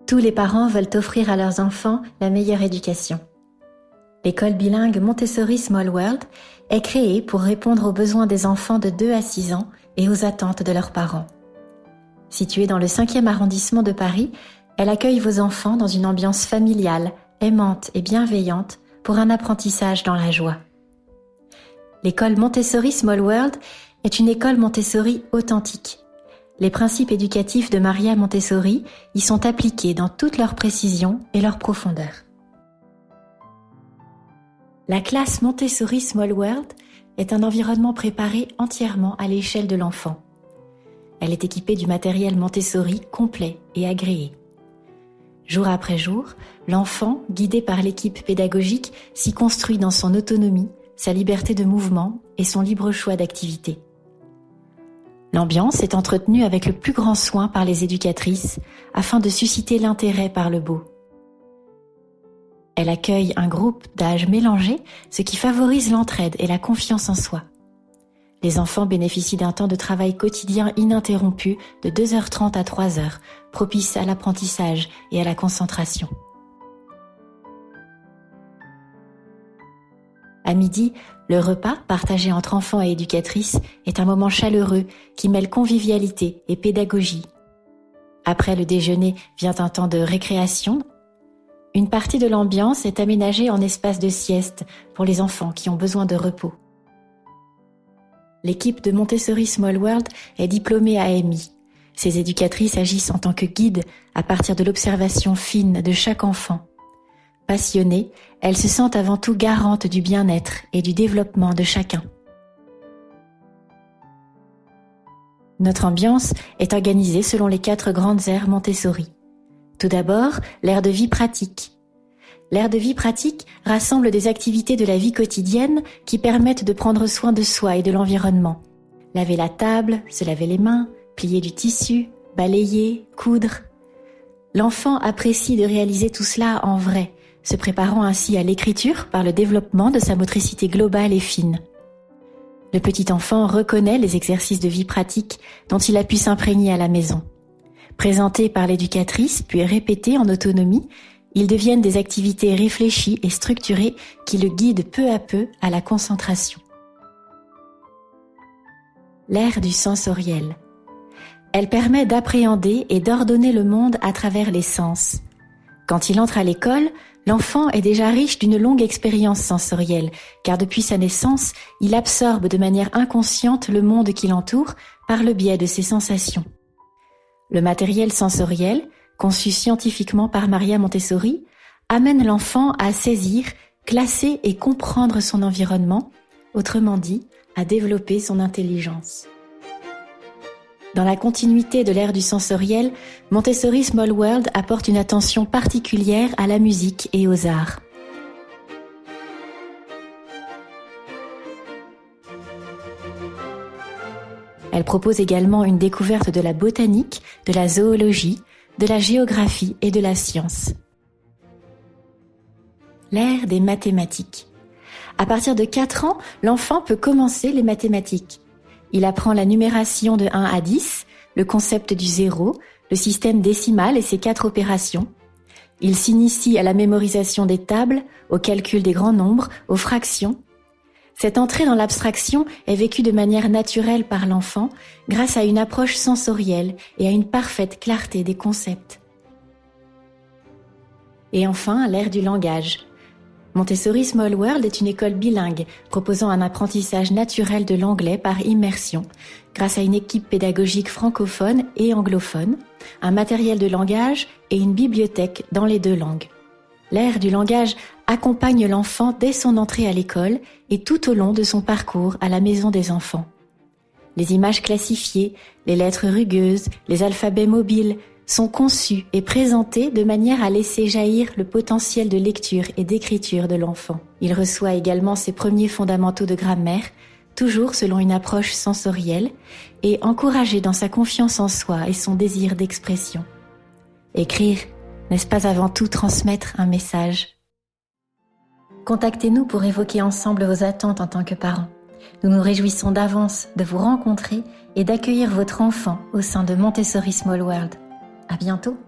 Tous les parents veulent offrir à leurs enfants la meilleure éducation. L'école bilingue Montessori Small World est créée pour répondre aux besoins des enfants de 2 à 6 ans et aux attentes de leurs parents. Située dans le 5e arrondissement de Paris, elle accueille vos enfants dans une ambiance familiale, aimante et bienveillante pour un apprentissage dans la joie. L'école Montessori Small World est une école Montessori authentique. Les principes éducatifs de Maria Montessori y sont appliqués dans toute leur précision et leur profondeur. La classe Montessori Small World est un environnement préparé entièrement à l'échelle de l'enfant. Elle est équipée du matériel Montessori complet et agréé. Jour après jour, l'enfant, guidé par l'équipe pédagogique, s'y construit dans son autonomie, sa liberté de mouvement et son libre choix d'activité. L'ambiance est entretenue avec le plus grand soin par les éducatrices afin de susciter l'intérêt par le beau. Elle accueille un groupe d'âges mélangés, ce qui favorise l'entraide et la confiance en soi. Les enfants bénéficient d'un temps de travail quotidien ininterrompu de 2h30 à 3h, propice à l'apprentissage et à la concentration. À midi, le repas, partagé entre enfants et éducatrices, est un moment chaleureux qui mêle convivialité et pédagogie. Après le déjeuner vient un temps de récréation. Une partie de l'ambiance est aménagée en espace de sieste pour les enfants qui ont besoin de repos. L'équipe de Montessori Small World est diplômée AMI. Ces éducatrices agissent en tant que guides à partir de l'observation fine de chaque enfant. Passionnées, elles se sentent avant tout garantes du bien-être et du développement de chacun. Notre ambiance est organisée selon les 4 grandes aires Montessori. Tout d'abord, l'aire de vie pratique. L'aire de vie pratique rassemble des activités de la vie quotidienne qui permettent de prendre soin de soi et de l'environnement. Laver la table, se laver les mains, plier du tissu, balayer, coudre. L'enfant apprécie de réaliser tout cela en vrai, se préparant ainsi à l'écriture par le développement de sa motricité globale et fine. Le petit enfant reconnaît les exercices de vie pratique dont il a pu s'imprégner à la maison. Présentés par l'éducatrice, puis répétés en autonomie, ils deviennent des activités réfléchies et structurées qui le guident peu à peu à la concentration. L'ère du sensoriel. Elle permet d'appréhender et d'ordonner le monde à travers les sens. Quand il entre à l'école, l'enfant est déjà riche d'une longue expérience sensorielle, car depuis sa naissance, il absorbe de manière inconsciente le monde qui l'entoure par le biais de ses sensations. Le matériel sensoriel, conçu scientifiquement par Maria Montessori, amène l'enfant à saisir, classer et comprendre son environnement, autrement dit, à développer son intelligence. Dans la continuité de l'ère du sensoriel, Montessori Small World apporte une attention particulière à la musique et aux arts. Elle propose également une découverte de la botanique, de la zoologie, de la géographie et de la science. L'ère des mathématiques. À partir de 4 ans, l'enfant peut commencer les mathématiques. Il apprend la numération de 1 à 10, le concept du zéro, le système décimal et ses 4 opérations. Il s'initie à la mémorisation des tables, au calcul des grands nombres, aux fractions. Cette entrée dans l'abstraction est vécue de manière naturelle par l'enfant grâce à une approche sensorielle et à une parfaite clarté des concepts. Et enfin, l'ère du langage. Montessori Small World est une école bilingue proposant un apprentissage naturel de l'anglais par immersion grâce à une équipe pédagogique francophone et anglophone, un matériel de langage et une bibliothèque dans les 2 langues. L'ère du langage accompagne l'enfant dès son entrée à l'école et tout au long de son parcours à la maison des enfants. Les images classifiées, les lettres rugueuses, les alphabets mobiles sont conçus et présentés de manière à laisser jaillir le potentiel de lecture et d'écriture de l'enfant. Il reçoit également ses premiers fondamentaux de grammaire, toujours selon une approche sensorielle, et encouragé dans sa confiance en soi et son désir d'expression. Écrire, n'est-ce pas avant tout transmettre un message ? Contactez-nous pour évoquer ensemble vos attentes en tant que parents. Nous nous réjouissons d'avance de vous rencontrer et d'accueillir votre enfant au sein de Montessori Small World. À bientôt!